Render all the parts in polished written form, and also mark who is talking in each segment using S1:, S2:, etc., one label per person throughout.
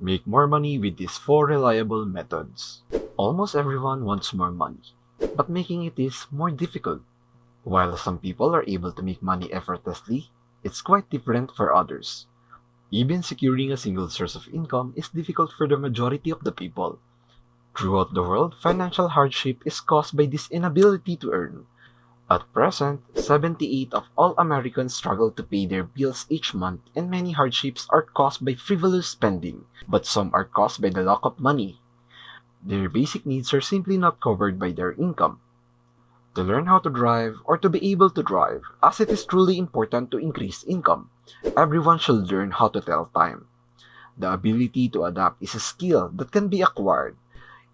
S1: Make more money with these 4 reliable methods. Almost everyone wants more money, but making it is more difficult. While some people are able to make money effortlessly, it's quite different for others. Even securing a single source of income is difficult for the majority of the people. Throughout the world, financial hardship is caused by this inability to earn. At present, 78 of all Americans struggle to pay their bills each month, and many hardships are caused by frivolous spending, but some are caused by the lack of money. Their basic needs are simply not covered by their income. To learn how to drive or to be able to drive, as it is truly important to increase income, everyone should learn how to tell time. The ability to adapt is a skill that can be acquired.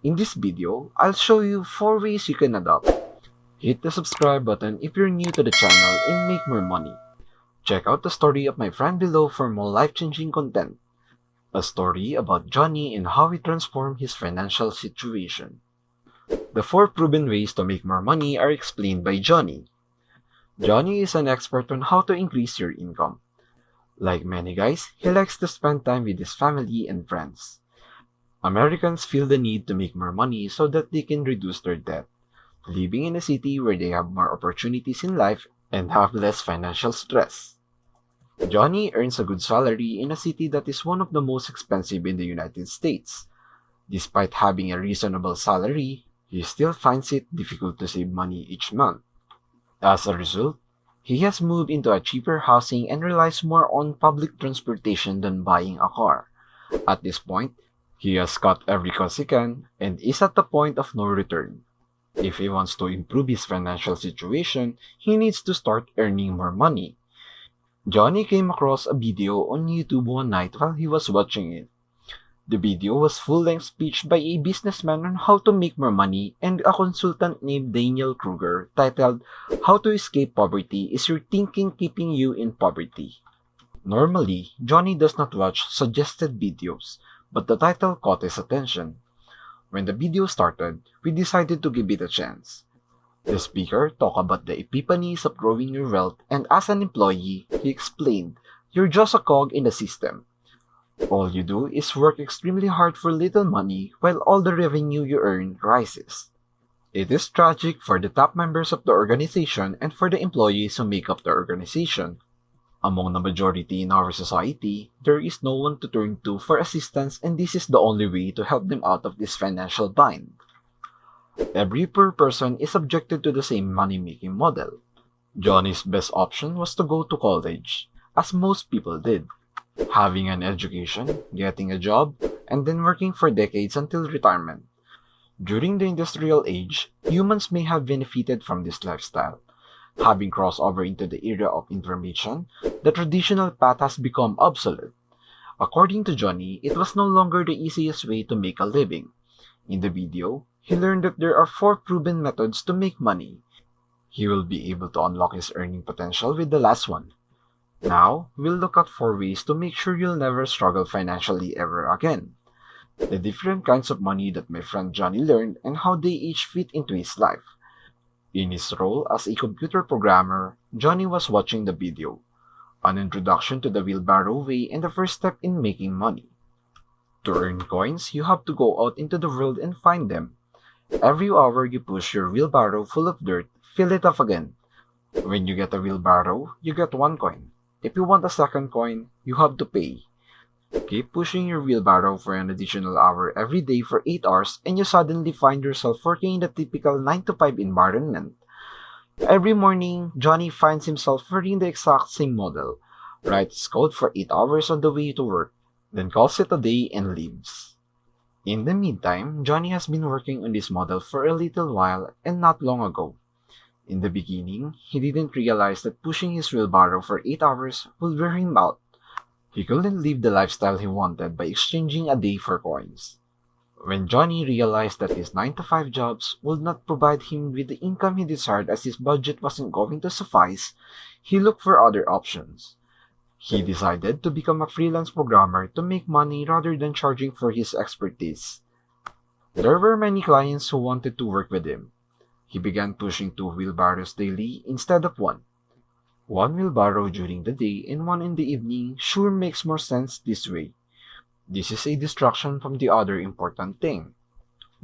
S1: In this video, I'll show you 4 ways you can adapt. Hit the subscribe button if you're new to the channel and make more money. Check out the story of my friend below for more life-changing content. A story about Johnny and how he transformed his financial situation. The 4 proven ways to make more money are explained by Johnny. Johnny is an expert on how to increase your income. Like many guys, he likes to spend time with his family and friends. Americans feel the need to make more money so that they can reduce their debt, living in a city where they have more opportunities in life and have less financial stress. Johnny earns a good salary in a city that is one of the most expensive in the United States. Despite having a reasonable salary, he still finds it difficult to save money each month. As a result, he has moved into a cheaper housing and relies more on public transportation than buying a car. At this point, he has cut every cost he can and is at the point of no return. If he wants to improve his financial situation, he needs to start earning more money. Johnny came across a video on YouTube one night while he was watching it. The video was full-length speech by a businessman on how to make more money and a consultant named Daniel Kruger titled How to Escape Poverty Is Your Thinking Keeping You in Poverty? Normally, Johnny does not watch suggested videos, but the title caught his attention. When the video started, we decided to give it a chance. The speaker talked about the epiphanies of growing your wealth, and as an employee, he explained, "You're just a cog in the system. All you do is work extremely hard for little money while all the revenue you earn rises." It is tragic for the top members of the organization and for the employees who make up the organization. Among the majority in our society, there is no one to turn to for assistance, and this is the only way to help them out of this financial bind. Every poor person is subjected to the same money-making model. Johnny's best option was to go to college, as most people did. Having an education, getting a job, and then working for decades until retirement. During the industrial age, humans may have benefited from this lifestyle. Having crossed over into the era of information, the traditional path has become obsolete. According to Johnny, it was no longer the easiest way to make a living. In the video, he learned that there are 4 proven methods to make money. He will be able to unlock his earning potential with the last one. Now, we'll look at 4 ways to make sure you'll never struggle financially ever again. The different kinds of money that my friend Johnny learned and how they each fit into his life. In his role as a computer programmer, Johnny was watching the video, an introduction to the wheelbarrow way and the first step in making money. To earn coins, you have to go out into the world and find them. Every hour you push your wheelbarrow full of dirt, fill it up again. When you get a wheelbarrow, you get 1 coin. If you want a second coin, you have to pay. Keep pushing your wheelbarrow for an additional hour every day for 8 hours and you suddenly find yourself working in the typical 9 to 5 environment. Every morning, Johnny finds himself wearing the exact same model, writes code for 8 hours on the way to work, then calls it a day and leaves. In the meantime, Johnny has been working on this model for a little while and not long ago. In the beginning, he didn't realize that pushing his wheelbarrow for 8 hours would wear him out. He couldn't live the lifestyle he wanted by exchanging a day for coins. When Johnny realized that his 9 to 5 jobs would not provide him with the income he desired as his budget wasn't going to suffice, he looked for other options. He decided to become a freelance programmer to make money rather than charging for his expertise. There were many clients who wanted to work with him. He began pushing 2 wheelbarrows daily instead of 1. 1 wheelbarrow during the day and 1 in the evening sure makes more sense this way. This is a distraction from the other important thing.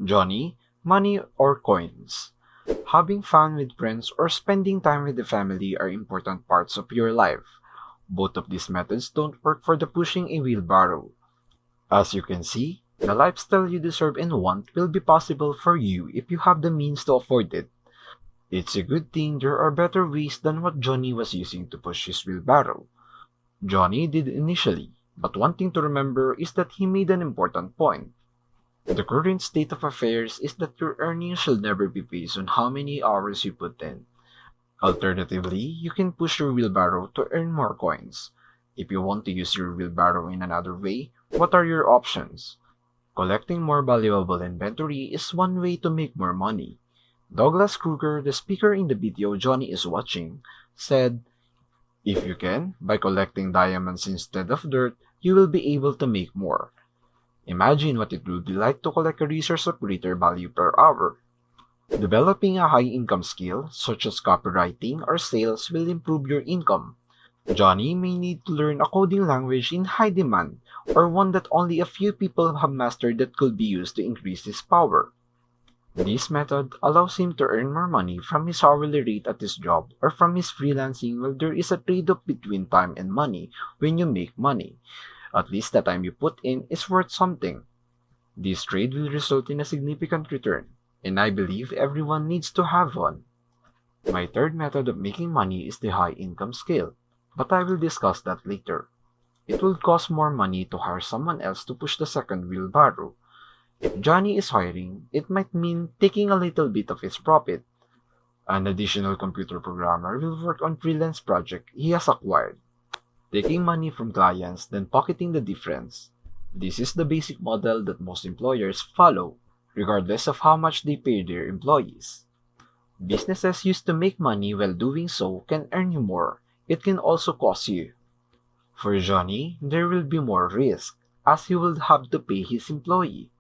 S1: Johnny, money or coins. Having fun with friends or spending time with the family are important parts of your life. Both of these methods don't work for the pushing a wheelbarrow. As you can see, the lifestyle you deserve and want will be possible for you if you have the means to afford it. It's a good thing there are better ways than what Johnny was using to push his wheelbarrow. Johnny did initially, but one thing to remember is that he made an important point. The current state of affairs is that your earnings should never be based on how many hours you put in. Alternatively, you can push your wheelbarrow to earn more coins. If you want to use your wheelbarrow in another way, what are your options? Collecting more valuable inventory is one way to make more money. Douglas Kruger, the speaker in the video Johnny is watching, said, "If you can, by collecting diamonds instead of dirt, you will be able to make more. Imagine what it would be like to collect a resource of greater value per hour." Developing a high-income skill, such as copywriting or sales, will improve your income. Johnny may need to learn a coding language in high demand, or one that only a few people have mastered that could be used to increase his power. This method allows him to earn more money from his hourly rate at his job or from his freelancing, while there is a trade-off between time and money when you make money. At least the time you put in is worth something. This trade will result in a significant return, and I believe everyone needs to have one. My third method of making money is the high income scale, but I will discuss that later. It will cost more money to hire someone else to push the second wheelbarrow. If Johnny is hiring, it might mean taking a little bit of his profit. An additional computer programmer will work on freelance project he has acquired, taking money from clients then pocketing the difference. This is the basic model that most employers follow, regardless of how much they pay their employees. Businesses used to make money while doing so can earn you more. It can also cost you. For Johnny, there will be more risk, as he will have to pay his employee.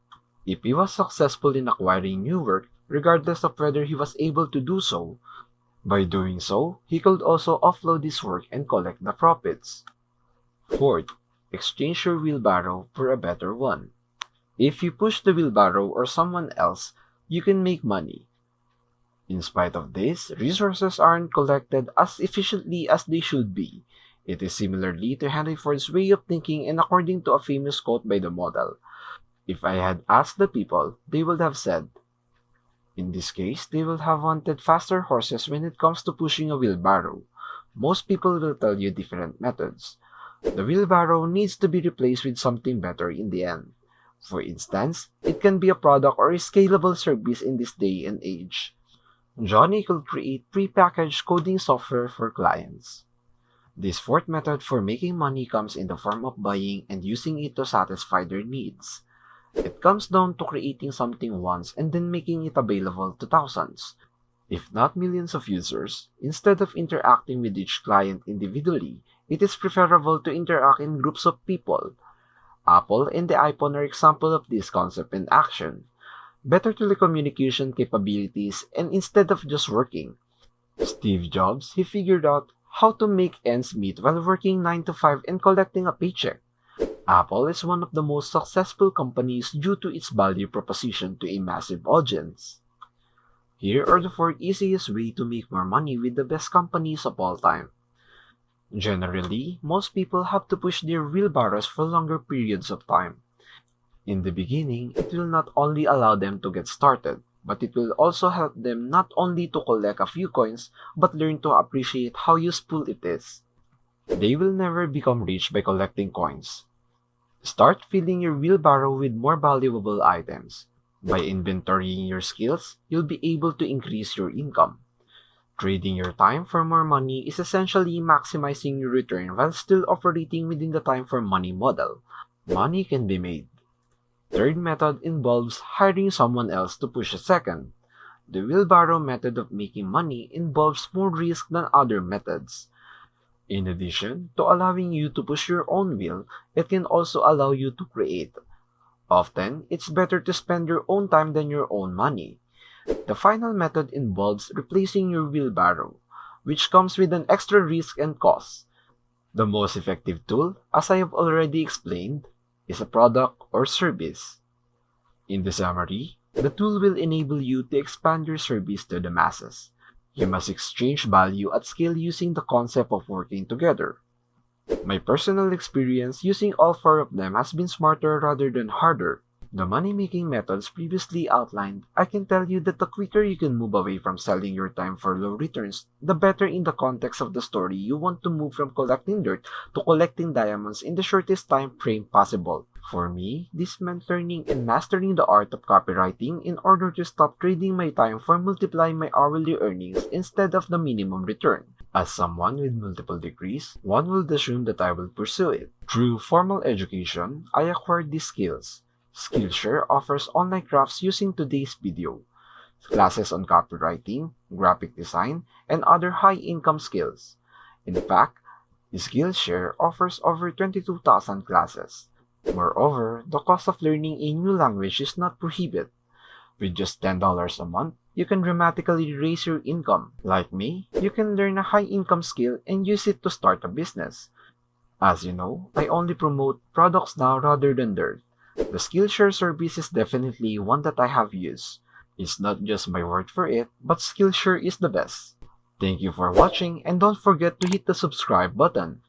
S1: If he was successful in acquiring new work, regardless of whether he was able to do so, by doing so, he could also offload his work and collect the profits. Fourth, exchange your wheelbarrow for a better one. If you push the wheelbarrow or someone else, you can make money. In spite of this, resources aren't collected as efficiently as they should be. It is similarly to Henry Ford's way of thinking, and according to a famous quote by the model, "If I had asked the people, they would have said." In this case, they will have wanted faster horses when it comes to pushing a wheelbarrow. Most people will tell you different methods. The wheelbarrow needs to be replaced with something better in the end. For instance, it can be a product or a scalable service in this day and age. Johnny could create pre-packaged coding software for clients. This fourth method for making money comes in the form of buying and using it to satisfy their needs. It comes down to creating something once and then making it available to thousands, if not millions of users. Instead of interacting with each client individually, it is preferable to interact in groups of people. Apple and the iPhone are examples of this concept in action. Better telecommunication capabilities, and instead of just working. Steve Jobs, he figured out how to make ends meet while working 9 to 5 and collecting a paycheck. Apple is one of the most successful companies due to its value proposition to a massive audience. Here are the 4 easiest ways to make more money with the best companies of all time. Generally, most people have to push their wheelbarrows for longer periods of time. In the beginning, it will not only allow them to get started, but it will also help them not only to collect a few coins, but learn to appreciate how useful it is. They will never become rich by collecting coins. Start filling your wheelbarrow with more valuable items. By inventorying your skills, you'll be able to increase your income. Trading your time for more money is essentially maximizing your return while still operating within the time for money model. Money can be made. Third method involves hiring someone else to push a second. The wheelbarrow method of making money involves more risk than other methods. In addition to allowing you to push your own wheel, it can also allow you to create. Often, it's better to spend your own time than your own money. The final method involves replacing your wheelbarrow, which comes with an extra risk and cost. The most effective tool, as I have already explained, is a product or service. In the summary, the tool will enable you to expand your service to the masses. You must exchange value at scale using the concept of working together. My personal experience using all four of them has been smarter rather than harder. The money-making methods previously outlined, I can tell you that the quicker you can move away from selling your time for low returns, the better in the context of the story you want to move from collecting dirt to collecting diamonds in the shortest time frame possible. For me, this meant learning and mastering the art of copywriting in order to stop trading my time for multiplying my hourly earnings instead of the minimum return. As someone with multiple degrees, one would assume that I will pursue it. Through formal education, I acquired these skills. Skillshare offers online crafts using today's video, classes on copywriting, graphic design, and other high-income skills. In fact, Skillshare offers over 22,000 classes. Moreover, the cost of learning a new language is not prohibited. With just $10 a month, you can dramatically raise your income. Like me, you can learn a high-income skill and use it to start a business. As you know, I only promote products now rather than dirt. The Skillshare service is definitely one that I have used. It's not just my word for it, but Skillshare is the best. Thank you for watching and don't forget to hit the subscribe button.